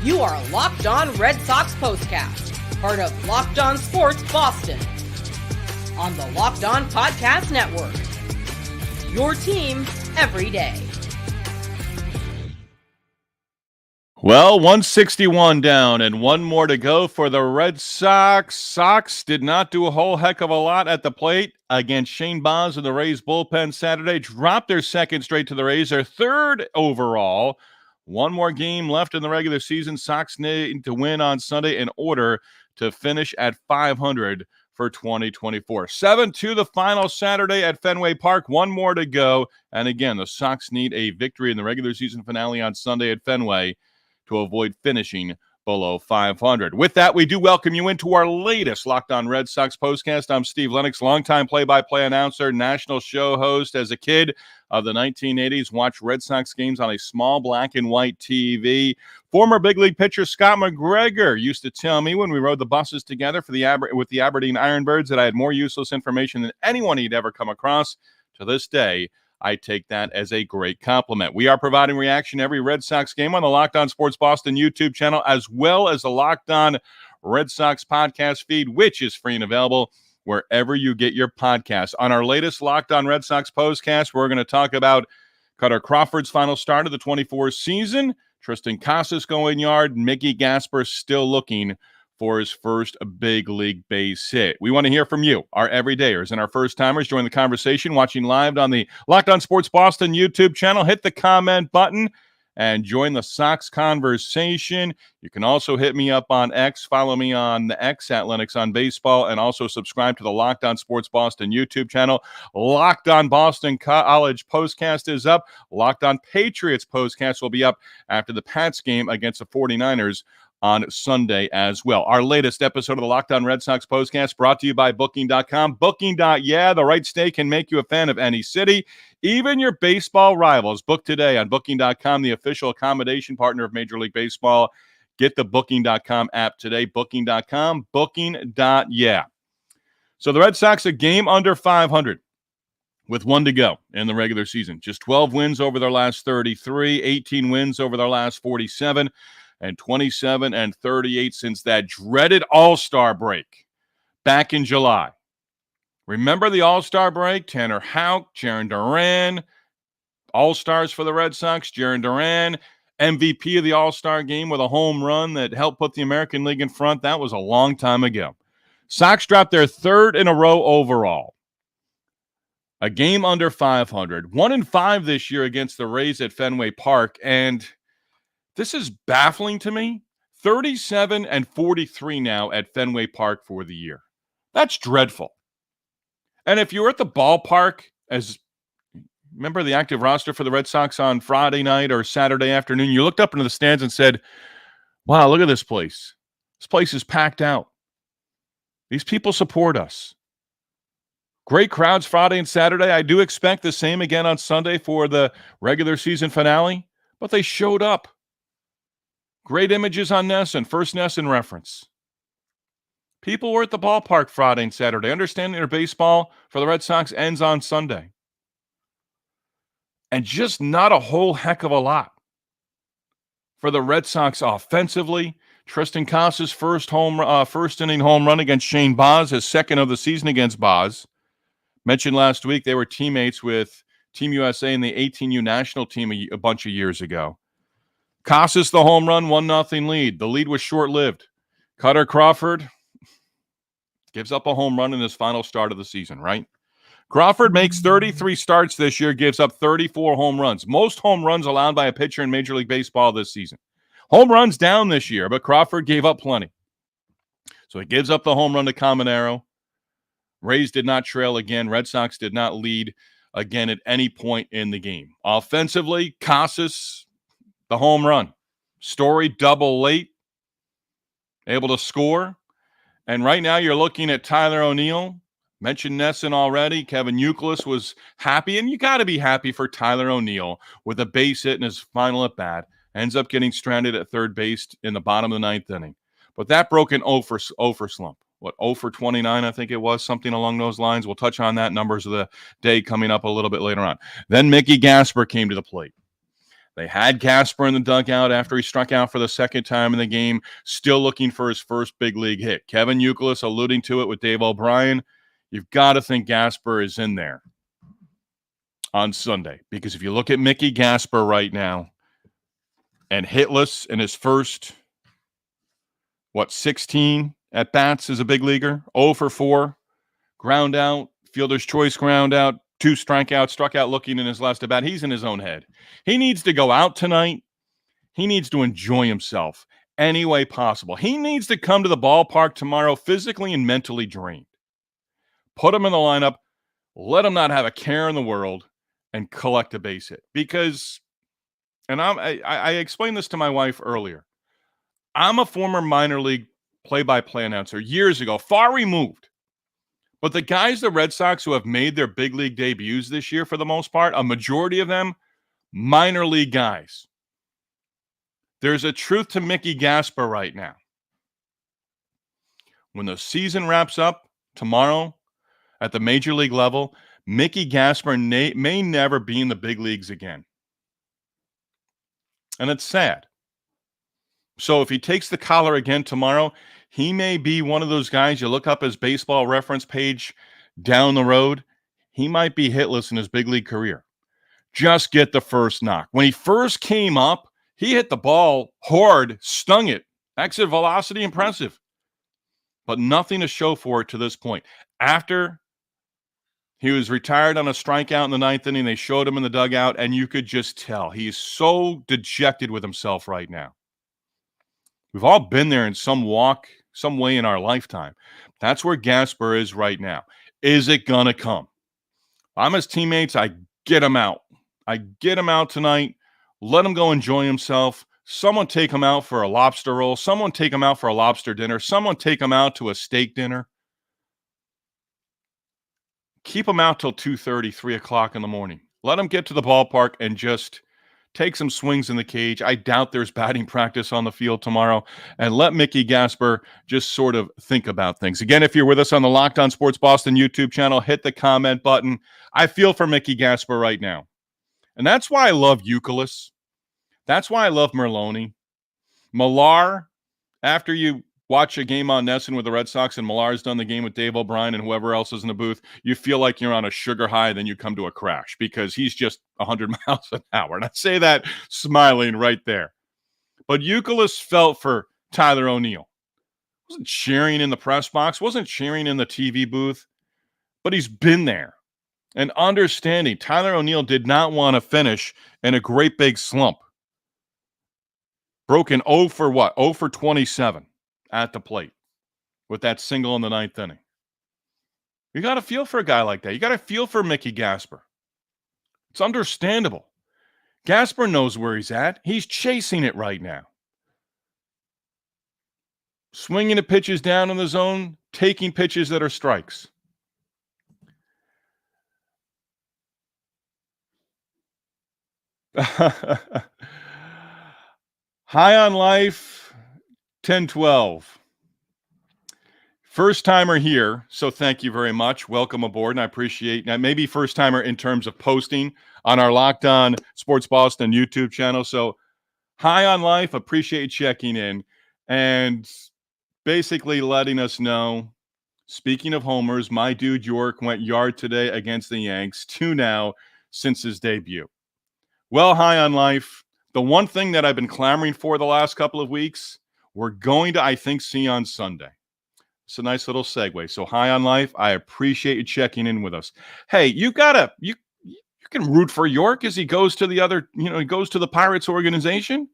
You are Locked On Red Sox POSTCAST, part of Locked On Sports Boston. On the Locked On Podcast Network. Your team every day. Well, 161 down and one more to go for the Red Sox. Sox did not do a whole heck of a lot at the plate against Shane Baz and the Rays bullpen Saturday. Dropped their second straight to the Rays, their third overall. One more game left in the regular season. Sox need to win on Sunday in order to finish at 500 for 2024. 7-2 the final Saturday at Fenway Park. One more to go. And again, the Sox need a victory in the regular season finale on Sunday at Fenway to avoid finishing below 500. With that, we do welcome you into our latest Locked On Red Sox postcast. I'm Steve Lennox, longtime play-by-play announcer, national show host. As a kid of the 1980s, watched Red Sox games on a small black and white TV. Former big league pitcher Scott McGregor used to tell me when we rode the buses together for with the Aberdeen Ironbirds that I had more useless information than anyone he'd ever come across. To this day, I take that as a great compliment. We are providing reaction every Red Sox game on the Locked On Sports Boston YouTube channel, as well as the Locked On Red Sox podcast feed, which is free and available wherever you get your podcasts. On our latest Locked On Red Sox postcast, we're going to talk about Kutter Crawford's final start of the 24 season, Triston Casas going yard, Mickey Gasper still looking for his first big league base hit. We want to hear from you, our everydayers and our first-timers. Join the conversation watching live on the Locked On Sports Boston YouTube channel. Hit the comment button and join the Sox conversation. You can also hit me up on X. Follow me on the X at Lennox on Baseball, and also subscribe to the Locked On Sports Boston YouTube channel. Locked On Boston College postcast is up. Locked On Patriots postcast will be up after the Pats game against the 49ers on Sunday as well. Our latest episode of the Locked On Red Sox postcast brought to you by Booking.com. Booking.yeah, the right stay can make you a fan of any city, even your baseball rivals. Book today on Booking.com, the official accommodation partner of Major League Baseball. Get the Booking.com app today. Booking.com, Booking.yeah. So the Red Sox a game under 500 with one to go in the regular season. Just 12 wins over their last 33, 18 wins over their last 47, and 27 and 38 since that dreaded All-Star break back in July. Remember the All-Star break? Tanner Houck, Jarren Duran, All-Stars for the Red Sox. Jarren Duran, MVP of the All-Star game with a home run that helped put the American League in front. That was a long time ago. Sox dropped their third in a row overall. A game under 500. 1-5 this year against the Rays at Fenway Park, and this is baffling to me. 37 and 43 now at Fenway Park for the year. That's dreadful. And if you were at the ballpark, remember the active roster for the Red Sox on Friday night or Saturday afternoon, you looked up into the stands and said, wow, look at this place. This place is packed out. These people support us. Great crowds Friday and Saturday. I do expect the same again on Sunday for the regular season finale, but they showed up. Great images on NESN, first NESN reference. People were at the ballpark Friday and Saturday, understanding their baseball for the Red Sox ends on Sunday. And just not a whole heck of a lot for the Red Sox offensively. Triston Casas' first inning home run against Shane Baz, his second of the season against Baz. Mentioned last week they were teammates with Team USA and the 18U national team a bunch of years ago. Casas, the home run, 1-0 lead. The lead was short-lived. Kutter Crawford gives up a home run in his final start of the season, right? Crawford makes 33 starts this year, gives up 34 home runs. Most home runs allowed by a pitcher in Major League Baseball this season. Home runs down this year, but Crawford gave up plenty. So he gives up the home run to Caminero. Rays did not trail again. Red Sox did not lead again at any point in the game. Offensively, Casas, the home run. Story double late, able to score. And right now you're looking at Tyler O'Neill. Mentioned NESN already. Kevin Youkilis was happy, and you got to be happy for Tyler O'Neill with a base hit in his final at-bat. Ends up getting stranded at third base in the bottom of the ninth inning. But that broke an 0 for slump. 0 for 29, I think it was, something along those lines. We'll touch on that. Numbers of the day coming up a little bit later on. Then Mickey Gasper came to the plate. They had Gasper in the dugout after he struck out for the second time in the game, still looking for his first big league hit. Kevin Youkilis alluding to it with Dave O'Brien. You've got to think Gasper is in there on Sunday, because if you look at Mickey Gasper right now and hitless in his first, 16 at-bats as a big leaguer, 0 for 4, ground out, fielder's choice ground out, 2 strikeouts, struck out looking in his last at-bat. He's in his own head. He needs to go out tonight. He needs to enjoy himself any way possible. He needs to come to the ballpark tomorrow physically and mentally drained. Put him in the lineup, let him not have a care in the world, and collect a base hit. Because, and I explained this to my wife earlier, I'm a former minor league play-by-play announcer years ago, far removed. But the guys, the Red Sox, who have made their big league debuts this year, for the most part, a majority of them, minor league guys. There's a truth to Mickey Gasper right now. When the season wraps up tomorrow at the major league level, Mickey Gasper may never be in the big leagues again. And it's sad. So if he takes the collar again tomorrow, he may be one of those guys you look up his baseball reference page down the road. He might be hitless in his big league career. Just get the first knock. When he first came up, he hit the ball hard, stung it. Exit velocity, impressive. But nothing to show for it to this point. After he was retired on a strikeout in the 9th inning, they showed him in the dugout, and you could just tell he's so dejected with himself right now. We've all been there in some way in our lifetime. That's where Gasper is right now. Is it going to come? I'm his teammates. I get him out. I get him out tonight. Let him go enjoy himself. Someone take him out for a lobster roll. Someone take him out for a lobster dinner. Someone take him out to a steak dinner. Keep him out till 2:30, 3 o'clock in the morning. Let him get to the ballpark and just take some swings in the cage. I doubt there's batting practice on the field tomorrow. And let Mickey Gasper just sort of think about things. Again, if you're with us on the Locked On Sports Boston YouTube channel, hit the comment button. I feel for Mickey Gasper right now. And that's why I love Youkilis. That's why I love Merloni. Millar, after you watch a game on Nesson with the Red Sox and Millar's done the game with Dave O'Brien and whoever else is in the booth, you feel like you're on a sugar high, then you come to a crash because he's just 100 miles an hour. And I say that smiling right there. But Youkilis felt for Tyler O'Neill. Wasn't cheering in the press box, wasn't cheering in the TV booth, but he's been there. And understanding Tyler O'Neill did not want to finish in a great big slump. Broken 0 for what? 0 for 27 at the plate with that single in the 9th inning. You got to feel for a guy like that. You got to feel for Mickey Gasper. It's understandable. Gasper knows where he's at. He's chasing it right now. Swinging the pitches down in the zone, taking pitches that are strikes. High on Life, 1012. First timer here, so thank you very much. Welcome aboard, and I appreciate that. Maybe first timer in terms of posting on our Locked On Sports Boston YouTube channel. So, High on Life, appreciate checking in and basically letting us know. Speaking of homers, my dude York went yard today against the Yanks, 2 now since his debut. Well, High on Life, the one thing that I've been clamoring for the last couple of weeks, we're going to, I think, see on Sunday. It's a nice little segue. So, High on Life, I appreciate you checking in with us. Hey, you can root for York as he goes to he goes to the Pirates organization.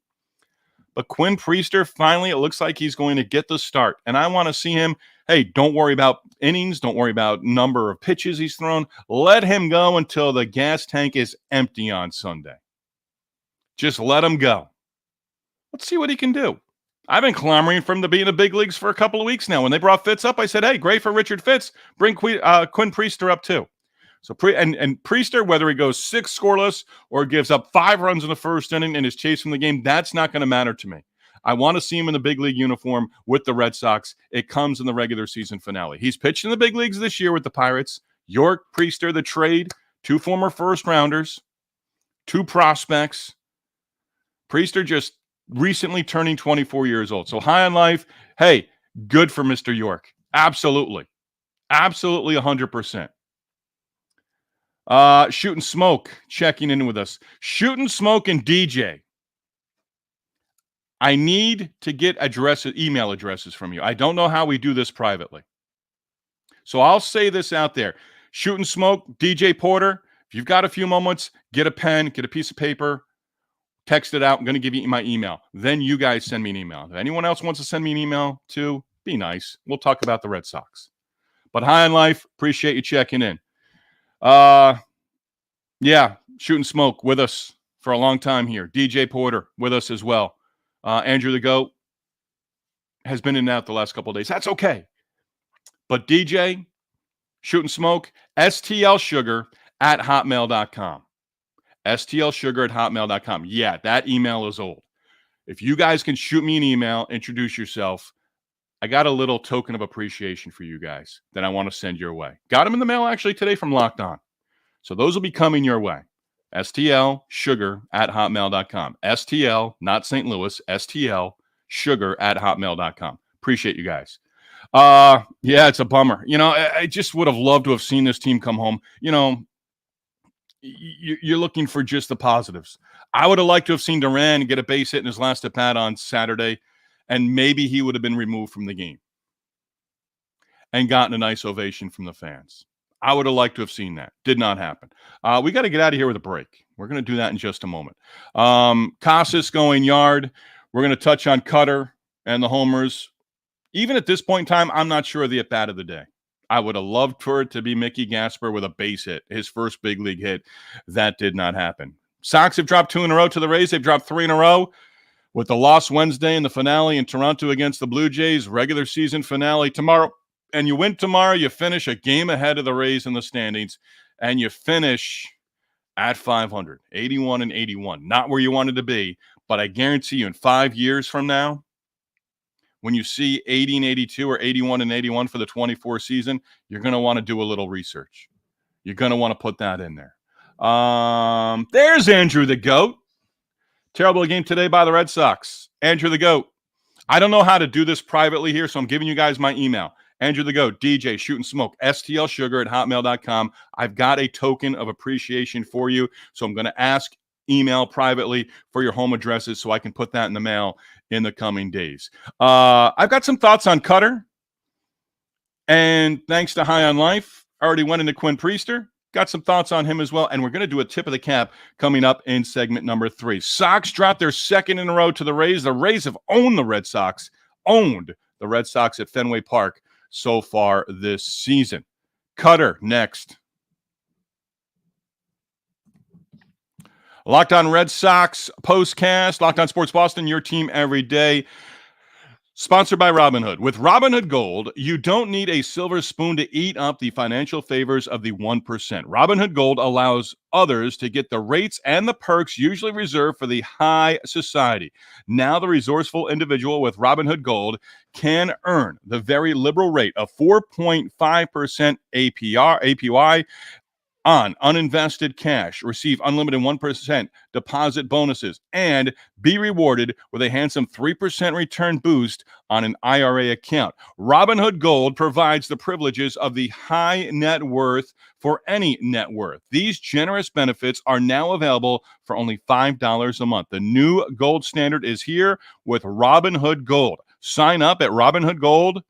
But Quinn Priester, finally, it looks like he's going to get the start. And I want to see him. Hey, don't worry about innings. Don't worry about number of pitches he's thrown. Let him go until the gas tank is empty on Sunday. Just let him go. Let's see what he can do. I've been clamoring for him to be in the big leagues for a couple of weeks now. When they brought Fitz up, I said, hey, great for Richard Fitz. Bring Quinn Priester up too. So and Priester, whether he goes 6 scoreless or gives up 5 runs in the first inning and is chasing the game, that's not going to matter to me. I want to see him in the big league uniform with the Red Sox. It comes in the regular season finale. He's pitched in the big leagues this year with the Pirates. York, Priester, the trade, 2 former first rounders, 2 prospects. Priester just recently turning 24 years old. So high on life. Hey, good for Mr. York. Absolutely. Absolutely 100%. Shooting Smoke checking in with us. Shooting Smoke and DJ. I need to get email addresses from you. I don't know how we do this privately. So I'll say this out there. Shooting Smoke, DJ Porter, if you've got a few moments, get a pen, get a piece of paper, text it out. I'm going to give you my email. Then you guys send me an email. If anyone else wants to send me an email too, be nice. We'll talk about the Red Sox. But high on life, appreciate you checking in. Yeah, Shooting Smoke with us for a long time here. DJ Porter with us as well. Andrew the Goat has been in and out the last couple of days. That's okay. But DJ, Shooting Smoke, stlsugar@hotmail.com. stlsugar@hotmail.com. Yeah, that email is old. If you guys can shoot me an email, introduce yourself, I got a little token of appreciation for you guys that I want to send your way. Got them in the mail actually today from Locked On. So those will be coming your way. stlsugar@hotmail.com. STL, not St. Louis, stlsugar@hotmail.com. Appreciate you guys. Yeah, it's a bummer. I just would have loved to have seen this team come home. You're looking for just the positives. I would have liked to have seen Duran get a base hit in his last at-bat on Saturday, and maybe he would have been removed from the game and gotten a nice ovation from the fans. I would have liked to have seen that. Did not happen. We got to get out of here with a break. We're going to do that in just a moment. Casas going yard. We're going to touch on Kutter and the homers. Even at this point in time, I'm not sure of the at-bat of the day. I would have loved for it to be Mickey Gasper with a base hit, his first big league hit. That did not happen. Sox have dropped 2 in a row to the Rays. They've dropped 3 in a row with the loss Wednesday and the finale in Toronto against the Blue Jays. Regular season finale tomorrow. And you win tomorrow, you finish a game ahead of the Rays in the standings, and you finish at 500, 81 and 81. Not where you wanted to be, but I guarantee you in 5 years from now, when you see 80 and 82 or 81 and 81 for the 24 season, you're going to want to do a little research. You're going to want to put that in there. There's Andrew the Goat. Terrible game today by the Red Sox. Andrew the Goat. I don't know how to do this privately here, so I'm giving you guys my email. Andrew the Goat, DJ, Shooting Smoke, stlsugar@hotmail.com. I've got a token of appreciation for you, so I'm going to ask email privately for your home addresses so I can put that in the mail in the coming days. I've got some thoughts on Kutter, and thanks to High on Life, I already went into Quinn Priester. Got some thoughts on him as well, and we're going to do a tip of the cap coming up in segment number 3. Sox dropped their second in a row to the Rays. The Rays have owned the Red Sox at Fenway Park so far this season. Kutter next. Locked On Red Sox postcast. Locked On Sports Boston, your team every day. Sponsored by Robinhood. With Robinhood Gold, you don't need a silver spoon to eat up the financial favors of the 1%. Robinhood Gold allows others to get the rates and the perks usually reserved for the high society. Now the resourceful individual with Robinhood Gold can earn the very liberal rate of 4.5% APY on uninvested cash, receive unlimited 1% deposit bonuses, and be rewarded with a handsome 3% return boost on an IRA account. Robinhood Gold provides the privileges of the high net worth for any net worth. These generous benefits are now available for only $5 a month. The new gold standard is here with Robinhood Gold. Sign up at Robinhood.com/gold.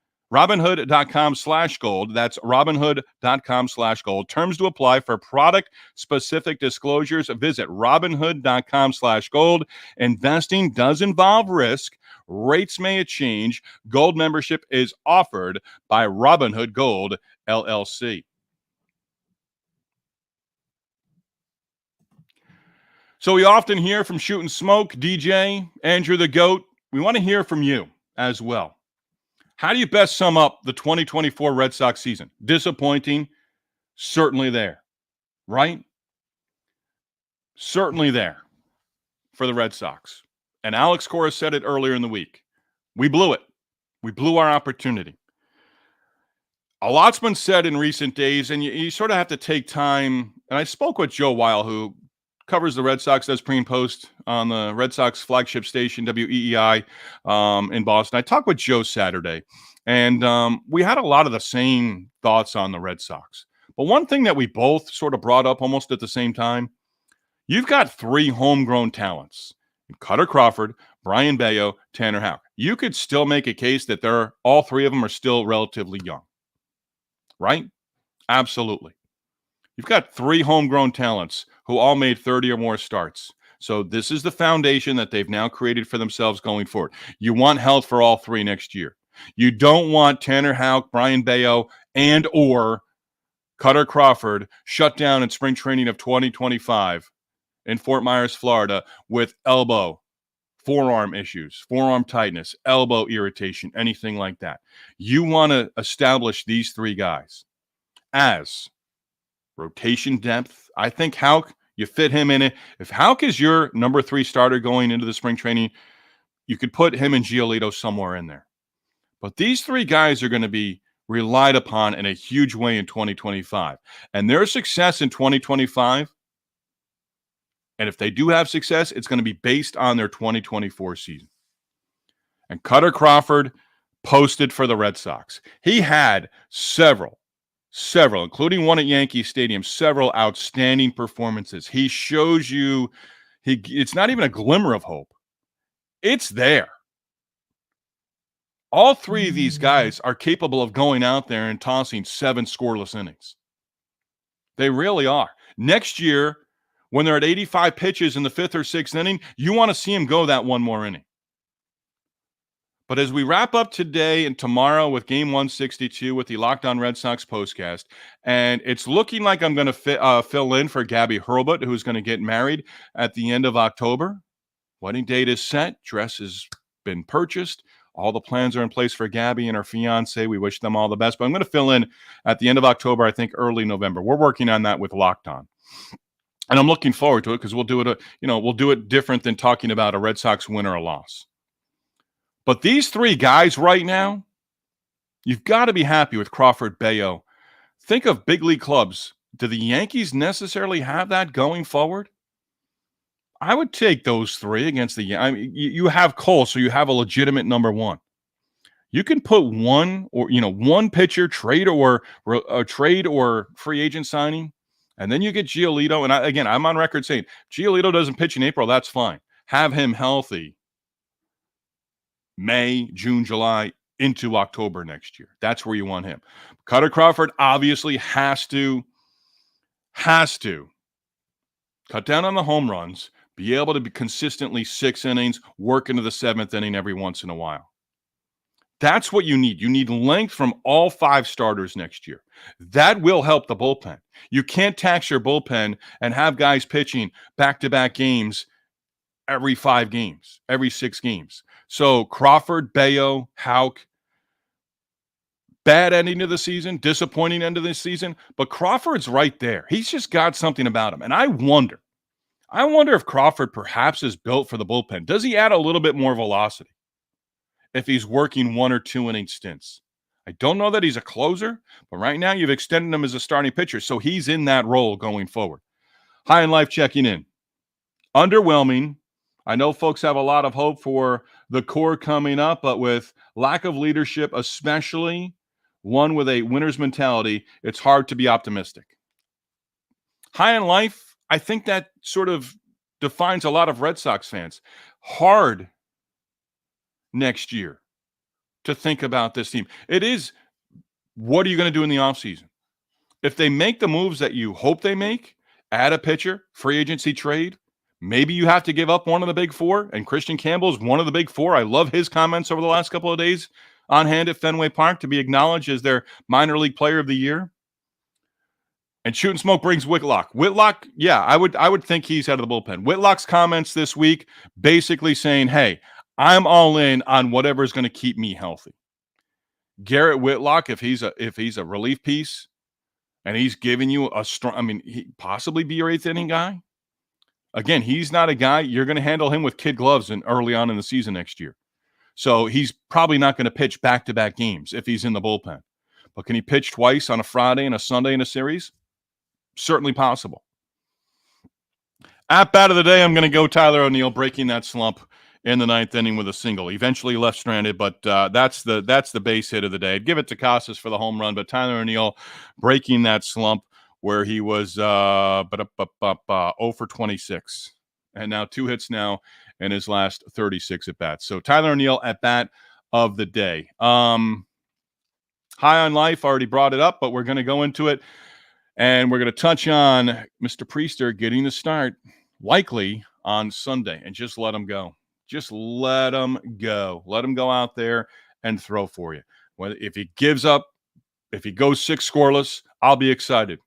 That's Robinhood.com/gold. Terms to apply for product-specific disclosures. Visit Robinhood.com/gold. Investing does involve risk. Rates may change. Gold membership is offered by Robinhood Gold, LLC. So we often hear from Shooting Smoke, DJ, Andrew the Goat. We want to hear from you as well. How do you best sum up the 2024 Red Sox season? Disappointing, certainly there, right? Certainly there for the Red Sox. And Alex Cora said it earlier in the week. We blew it. We blew our opportunity. A lot's been said in recent days, and you sort of have to take time. And I spoke with Joe Weil, who covers the Red Sox, does pre and post on the Red Sox flagship station, WEEI, in Boston. I talked with Joe Saturday, and we had a lot of the same thoughts on the Red Sox. But one thing that we both sort of brought up almost at the same time, you've got three homegrown talents: Kutter Crawford, Brian Bayo, Tanner Houck. You could still make a case that all three of them are still relatively young, right? Absolutely. You've got three homegrown talents who all made 30 or more starts. So this is the foundation that they've now created for themselves going forward. You want health for all three next year. You don't want Tanner Houck, Brian Bayo, and or Kutter Crawford shut down in spring training of 2025 in Fort Myers, Florida, with forearm issues, forearm tightness, elbow irritation, anything like that. You want to establish these three guys as rotation depth. I think Houck, you fit him in it. If Houck is your number 3 starter going into the spring training, you could put him and Giolito somewhere in there. But these three guys are going to be relied upon in a huge way in 2025. And their success in 2025, and if they do have success, it's going to be based on their 2024 season. And Kutter Crawford posted for the Red Sox. He had several, including one at Yankee Stadium, several outstanding performances. He shows you it's not even a glimmer of hope. It's there. All three of these guys are capable of going out there and tossing 7 scoreless innings. They really are. Next year, when they're at 85 pitches in the 5th or 6th inning, you want to see him go that one more inning. But as we wrap up today and tomorrow with Game 162 with the Locked On Red Sox postcast, and it's looking like I'm going to fill in for Gabby Hurlbut, who's going to get married at the end of October. Wedding date is set. Dress has been purchased. All the plans are in place for Gabby and her fiance. We wish them all the best. But I'm going to fill in at the end of October, I think early November. We're working on that with Locked On. And I'm looking forward to it because we'll do it different than talking about a Red Sox win or a loss. But these three guys right now, you've got to be happy with Crawford, Bayo. Think of big league clubs. Do the Yankees necessarily have that going forward? I would take those three against you have Cole, so you have a legitimate number 1. You can put one pitcher trade or free agent signing, and then you get Giolito. And I'm on record saying Giolito doesn't pitch in April. That's fine. Have him healthy May, June, July, into October next year. That's where you want him. Kutter Crawford obviously has to cut down on the home runs, be able to be consistently 6 innings, work into the 7th inning every once in a while. That's what you need. You need length from all 5 starters next year. That will help the bullpen. You can't tax your bullpen and have guys pitching back-to-back games every 5 games, every 6 games. So Crawford, Bayo, Houck, bad ending to the season, disappointing end of the season, but Crawford's right there. He's just got something about him. And I wonder if Crawford perhaps is built for the bullpen. Does he add a little bit more velocity if he's working 1 or 2 inning stints? I don't know that he's a closer, but right now you've extended him as a starting pitcher, so he's in that role going forward. High in Life checking in. Underwhelming. I know folks have a lot of hope for the core coming up, but with lack of leadership, especially one with a winner's mentality, it's hard to be optimistic. High in Life, I think that sort of defines a lot of Red Sox fans. Hard next year to think about this team. It is, what are you going to do in the offseason? If they make the moves that you hope they make, add a pitcher, free agency trade, maybe you have to give up one of the big 4, and Christian Campbell is one of the big 4. I love his comments over the last couple of days on hand at Fenway Park to be acknowledged as their minor league player of the year. And Shoot and Smoke brings Whitlock. Whitlock, yeah, I would think he's out of the bullpen. Whitlock's comments this week basically saying, hey, I'm all in on whatever is going to keep me healthy. Garrett Whitlock, if he's a relief piece and he's giving you a strong, he possibly be your 8th inning guy. Again, he's not a guy you're going to handle him with kid gloves early on in the season next year. So he's probably not going to pitch back-to-back games if he's in the bullpen. But can he pitch twice on a Friday and a Sunday in a series? Certainly possible. At bat of the day, I'm going to go Tyler O'Neill breaking that slump in the ninth inning with a single. Eventually left stranded, but that's the base hit of the day. I'd give it to Casas for the home run, but Tyler O'Neill breaking that slump where he was 0 for 26. And now 2 hits now in his last 36 at-bats. So Tyler O'Neill at bat of the day. High on life, already brought it up, but we're going to go into it. And we're going to touch on Mr. Priester getting the start, likely on Sunday, and just let him go. Just let him go. Let him go out there and throw for you. If he gives up, if he goes 6 scoreless, I'll be excited.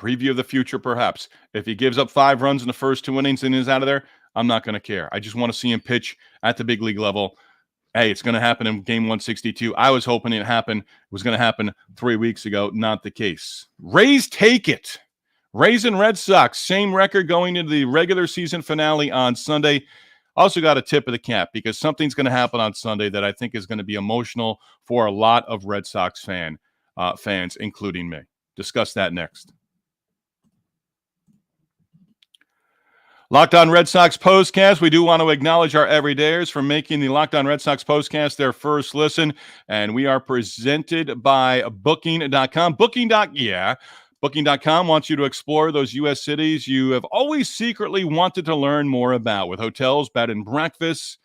Preview of the future, perhaps. If he gives up 5 runs in the first 2 innings and is out of there, I'm not going to care. I just want to see him pitch at the big league level. Hey, it's going to happen in game 162. I was hoping it was going to happen 3 weeks ago. Not the case. Rays take it. Rays and Red Sox, same record going into the regular season finale on Sunday. Also got a tip of the cap because something's going to happen on Sunday that I think is going to be emotional for a lot of Red Sox fans, including me. Discuss that next. Locked On Red Sox Postcast. We do want to acknowledge our everydayers for making the Locked On Red Sox Postcast their first listen. And we are presented by Booking.com. Booking.com wants you to explore those U.S. cities you have always secretly wanted to learn more about, with hotels, bed and breakfasts,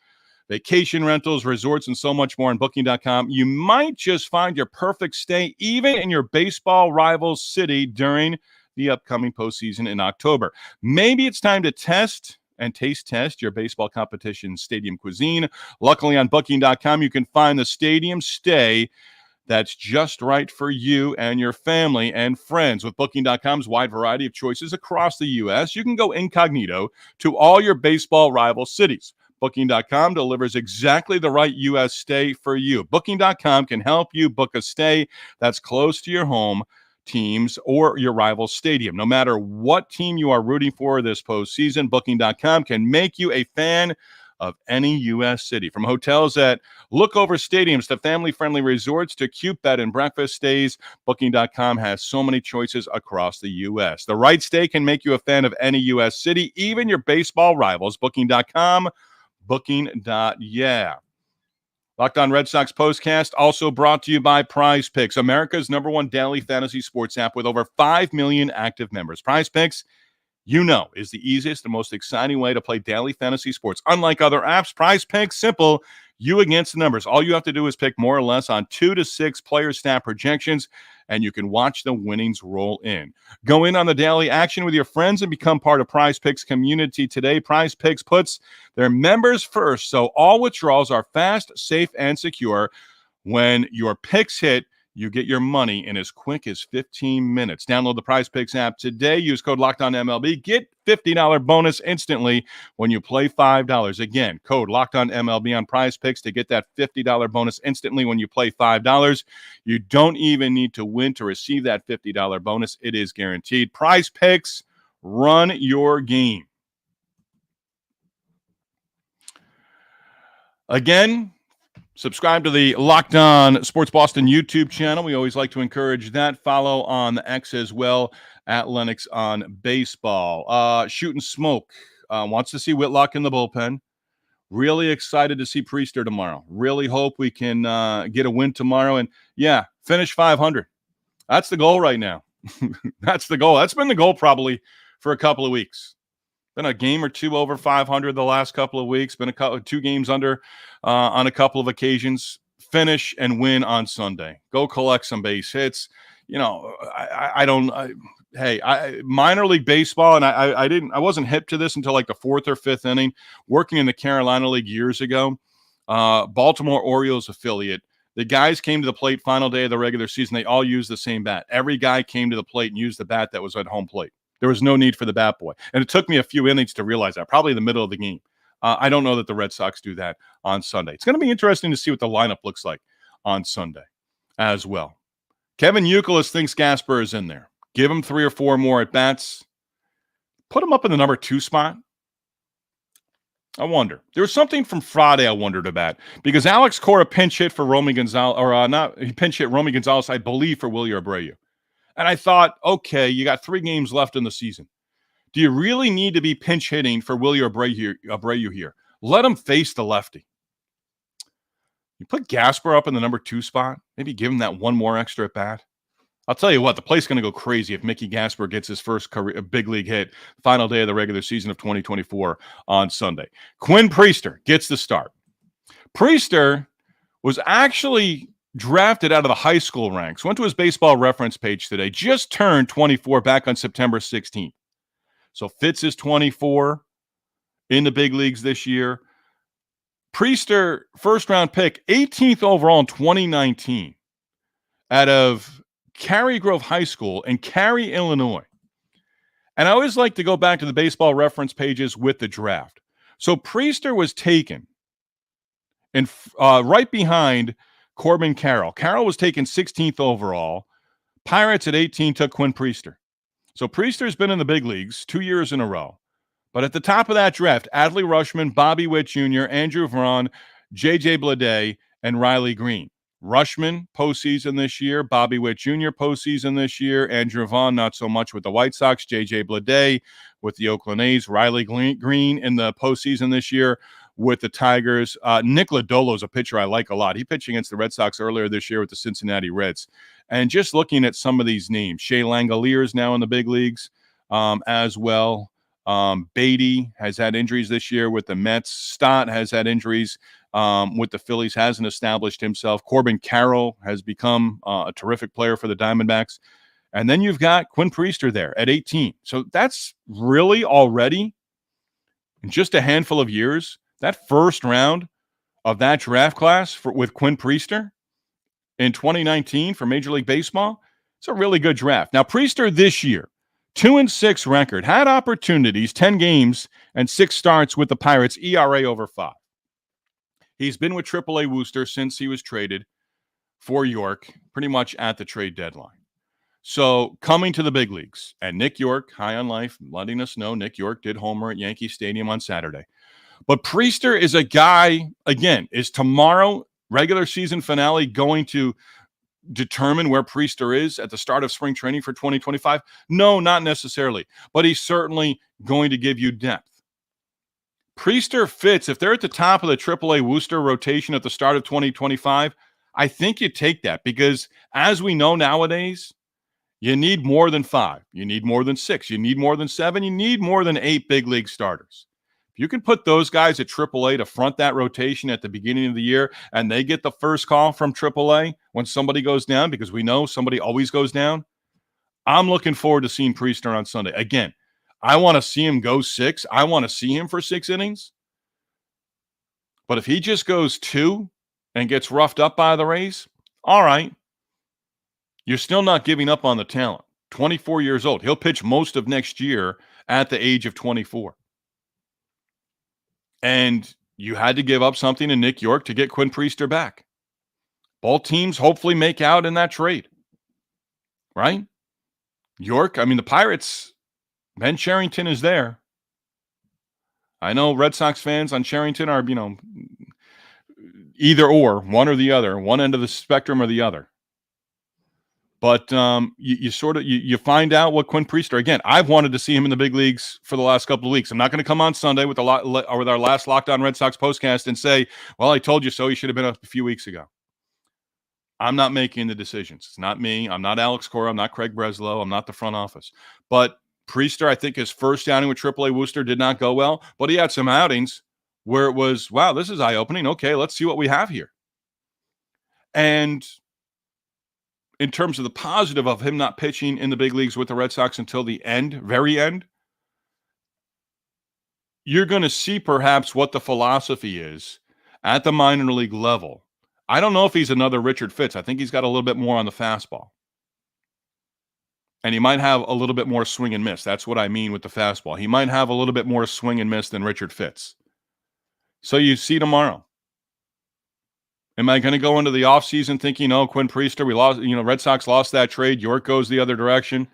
vacation rentals, resorts, and so much more on Booking.com. You might just find your perfect stay even in your baseball rival's city during the upcoming postseason in October. Maybe it's time to taste test your baseball competition stadium cuisine. Luckily on Booking.com, you can find the stadium stay that's just right for you and your family and friends. With Booking.com's wide variety of choices across the U.S., you can go incognito to all your baseball rival cities. Booking.com delivers exactly the right U.S. stay for you. Booking.com can help you book a stay that's close to your home teams or your rival stadium. No matter what team you are rooting for this postseason, Booking.com can make you a fan of any U.S. city. From hotels that look over stadiums to family-friendly resorts to cute bed and breakfast stays, Booking.com has so many choices across the U.S. The right stay can make you a fan of any U.S. city, even your baseball rivals. Booking.com, Booking.yeah. Locked On Red Sox Postcast, also brought to you by Prize Picks, America's #1 daily fantasy sports app with over 5 million active members. Prize Picks, is the easiest and most exciting way to play daily fantasy sports. Unlike other apps, Prize Picks, simple, you against the numbers. All you have to do is pick more or less on 2 to 6 player stat projections, and you can watch the winnings roll in. Go in on the daily action with your friends and become part of Prize Picks community today. Prize Picks puts their members first, so all withdrawals are fast, safe, and secure. When your picks hit, you get your money in as quick as 15 minutes. Download the Prize Picks app today. Use code LOCKEDONMLB. Get $50 bonus instantly when you play $5. Again, code LOCKEDONMLB on Prize Picks to get that $50 bonus instantly when you play $5. You don't even need to win to receive that $50 bonus. It is guaranteed. Prize Picks, run your game. Again, subscribe to the Locked On Sports Boston YouTube channel. We always like to encourage that. Follow on the X as well, at Lennox on Baseball. Shooting Smoke wants to see Whitlock in the bullpen. Really excited to see Priester tomorrow. Really hope we can get a win tomorrow and, finish 500. That's the goal right now. That's the goal. That's been the goal probably for a couple of weeks. Been a game or two over 500 the last couple of weeks. Been 2 games under on a couple of occasions. Finish and win on Sunday. Go collect some base hits. Minor league baseball, and I wasn't hip to this until like the 4th or 5th inning. Working in the Carolina League years ago, Baltimore Orioles affiliate. The guys came to the plate final day of the regular season. They all used the same bat. Every guy came to the plate and used the bat that was at home plate. There was no need for the bat boy. And it took me a few innings to realize that, probably in the middle of the game. I don't know that the Red Sox do that on Sunday. It's going to be interesting to see what the lineup looks like on Sunday as well. Kevin Youkilis thinks Gasper is in there. Give him 3 or 4 more at-bats. Put him up in the number 2 spot. I wonder. There was something from Friday I wondered about, because Alex Cora pinch hit for Romy Gonzalez, he pinch hit Romy Gonzalez, I believe, for Wilyer Abreu. And I thought, okay, you got 3 games left in the season. Do you really need to be pinch hitting for Willie Abreu here? Let him face the lefty. You put Gasper up in the number 2 spot. Maybe give him that one more extra at bat. I'll tell you what, the play's going to go crazy if Mickey Gasper gets his first big league hit, final day of the regular season of 2024 on Sunday. Quinn Priester gets the start. Priester was actually drafted out of the high school ranks, went to his baseball reference page today, just turned 24 back on September 16th. So Fitz is 24 in the big leagues this year. Priester, first-round pick, 18th overall in 2019 out of Cary Grove High School in Cary, Illinois. And I always like to go back to the baseball reference pages with the draft. So Priester was taken and right behind Corbin Carroll. Carroll was taken 16th overall. Pirates at 18 took Quinn Priester. So Priester's been in the big leagues 2 years in a row. But at the top of that draft, Adley Rutschman, Bobby Witt Jr., Andrew Vaughn, J.J. Bleday, and Riley Green. Rutschman, postseason this year. Bobby Witt Jr., postseason this year. Andrew Vaughn, not so much with the White Sox. J.J. Bleday with the Oakland A's. Riley Green in the postseason this year with the Tigers. Nick Lodolo is a pitcher I like a lot. He pitched against the Red Sox earlier this year with the Cincinnati Reds. And just looking at some of these names, Shea Langolier is now in the big leagues as well. Beatty has had injuries this year with the Mets. Stott has had injuries with the Phillies, hasn't established himself. Corbin Carroll has become a terrific player for the Diamondbacks. And then you've got Quinn Priester there at 18. So that's really already, in just a handful of years, that first round of that draft class with Quinn Priester in 2019 for Major League Baseball, it's a really good draft. Now, Priester this year, 2-6 record, had opportunities, 10 games and 6 starts with the Pirates, ERA over 5. He's been with AAA Worcester since he was traded for York, pretty much at the trade deadline. So coming to the big leagues, and Nick York, high on life, letting us know Nick York did homer at Yankee Stadium on Saturday. But Priester is a guy, again, is tomorrow, regular season finale, going to determine where Priester is at the start of spring training for 2025? No, not necessarily. But he's certainly going to give you depth. Priester fits, if they're at the top of the AAA Worcester rotation at the start of 2025, I think you take that because as we know nowadays, you need more than 5. You need more than 6. You need more than 7. You need more than 8 big league starters. If you can put those guys at AAA to front that rotation at the beginning of the year and they get the first call from AAA when somebody goes down, because we know somebody always goes down, I'm looking forward to seeing Priester on Sunday. Again, I want to see him go 6. I want to see him for 6 innings. But if he just goes 2 and gets roughed up by the Rays, all right. You're still not giving up on the talent. 24 years old. He'll pitch most of next year at the age of 24. And you had to give up something to Nick York to get Quinn Priester back. Both teams hopefully make out in that trade. Right? York, I mean, the Pirates, Ben Cherington is there. I know Red Sox fans on Cherington are, either or, one or the other, one end of the spectrum or the other. But you find out what Quinn Priester, again, I've wanted to see him in the big leagues for the last couple of weeks. I'm not going to come on Sunday with our last Locked On Red Sox postcast and say, well, I told you so. He should have been up a few weeks ago. I'm not making the decisions. It's not me. I'm not Alex Cora. I'm not Craig Breslow. I'm not the front office. But Priester, I think his first outing with AAA Worcester did not go well, but he had some outings where it was, wow, this is eye-opening. Okay, let's see what we have here. And in terms of the positive of him not pitching in the big leagues with the Red Sox until the end, very end, you're going to see perhaps what the philosophy is at the minor league level. I don't know if he's another Richard Fitz. I think he's got a little bit more on the fastball. And he might have a little bit more swing and miss. That's what I mean with the fastball. He might have a little bit more swing and miss than Richard Fitz. So you see tomorrow. Am I going to go into the offseason thinking, oh, Quinn Priester, we lost, Red Sox lost that trade. York goes the other direction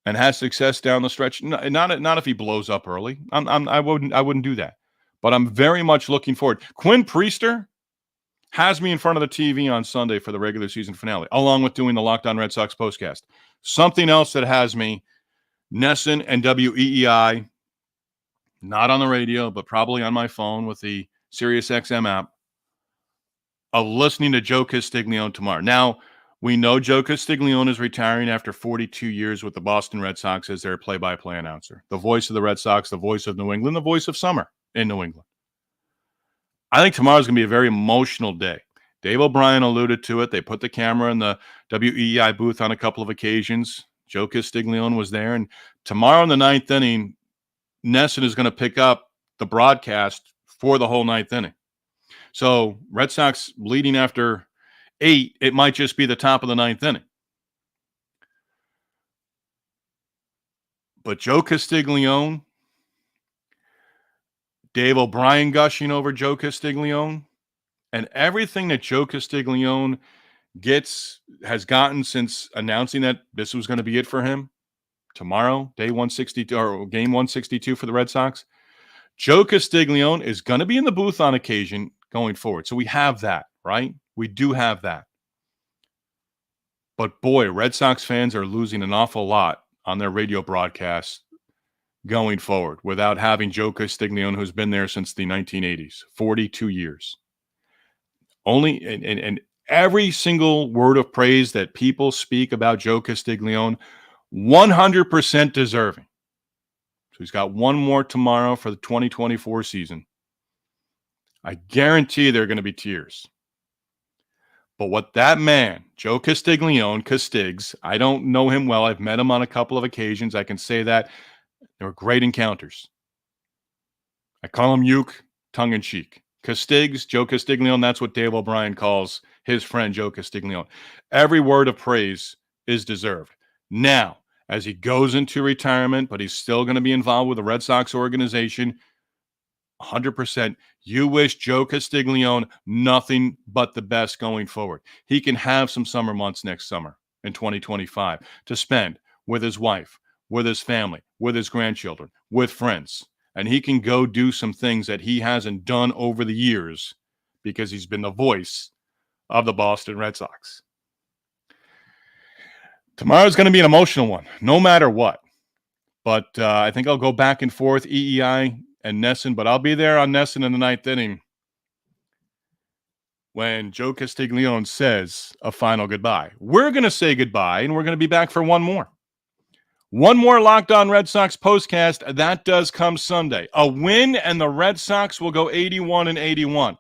and has success down the stretch? No, not if he blows up early. I wouldn't do that. But I'm very much looking forward. Quinn Priester has me in front of the TV on Sunday for the regular season finale, along with doing the Locked On Red Sox postcast. Something else that has me Nesson and WEEI, not on the radio, but probably on my phone with the SiriusXM app, of listening to Joe Castiglione tomorrow. Now, we know Joe Castiglione is retiring after 42 years with the Boston Red Sox as their play-by-play announcer. The voice of the Red Sox, the voice of New England, the voice of summer in New England. I think tomorrow's going to be a very emotional day. Dave O'Brien alluded to it. They put the camera in the WEEI booth on a couple of occasions. Joe Castiglione was there. And tomorrow in the ninth inning, Nesson is going to pick up the broadcast for the whole ninth inning. So Red Sox leading after 8, it might just be the top of the ninth inning. But Joe Castiglione, Dave O'Brien gushing over Joe Castiglione, and everything that Joe Castiglione has gotten since announcing that this was going to be it for him tomorrow, day 162 or game 162 for the Red Sox. Joe Castiglione is going to be in the booth on occasion going forward. So we have that, right? We do have that. But boy, Red Sox fans are losing an awful lot on their radio broadcasts going forward without having Joe Castiglione, who's been there since the 1980s, 42 years. Only and every single word of praise that people speak about Joe Castiglione, 100% deserving. So he's got one more tomorrow for the 2024 season. I guarantee there are going to be tears. But what that man, Joe Castiglione, Castigs, I don't know him well. I've met him on a couple of occasions. I can say that. They were great encounters. I call him Uke, tongue-in-cheek. Castigs, Joe Castiglione, that's what Dave O'Brien calls his friend Joe Castiglione. Every word of praise is deserved. Now, as he goes into retirement, but he's still going to be involved with the Red Sox organization, 100%. You wish Joe Castiglione nothing but the best going forward. He can have some summer months next summer in 2025 to spend with his wife, with his family, with his grandchildren, with friends. And he can go do some things that he hasn't done over the years because he's been the voice of the Boston Red Sox. Tomorrow's going to be an emotional one, no matter what. But I think I'll go back and forth, EEI and Nesson, but I'll be there on Nesson in the ninth inning when Joe Castiglione says a final goodbye. We're going to say goodbye, and we're going to be back for one more. One more Locked On Red Sox postcast. That does come Sunday. A win, and the Red Sox will go 81-81.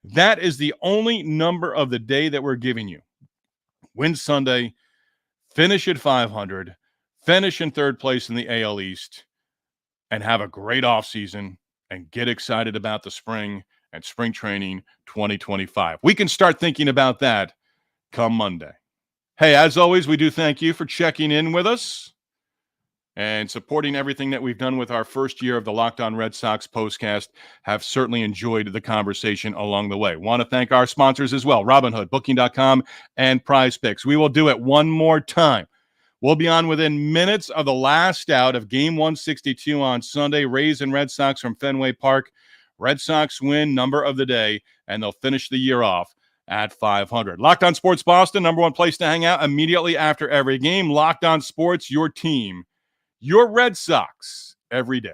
That is the only number of the day that we're giving you. Win Sunday, finish at 500, finish in third place in the AL East, and have a great offseason and get excited about the spring and spring training 2025. We can start thinking about that come Monday. Hey, as always, we do thank you for checking in with us and supporting everything that we've done with our first year of the Locked On Red Sox postcast. Have certainly enjoyed the conversation along the way. Want to thank our sponsors as well, Robinhood, Booking.com, and Prize Picks. We will do it one more time. We'll be on within minutes of the last out of Game 162 on Sunday. Rays and Red Sox from Fenway Park. Red Sox win, number of the day, and they'll finish the year off at 500. Locked On Sports Boston, number one place to hang out immediately after every game. Locked On Sports, your team, your Red Sox, every day.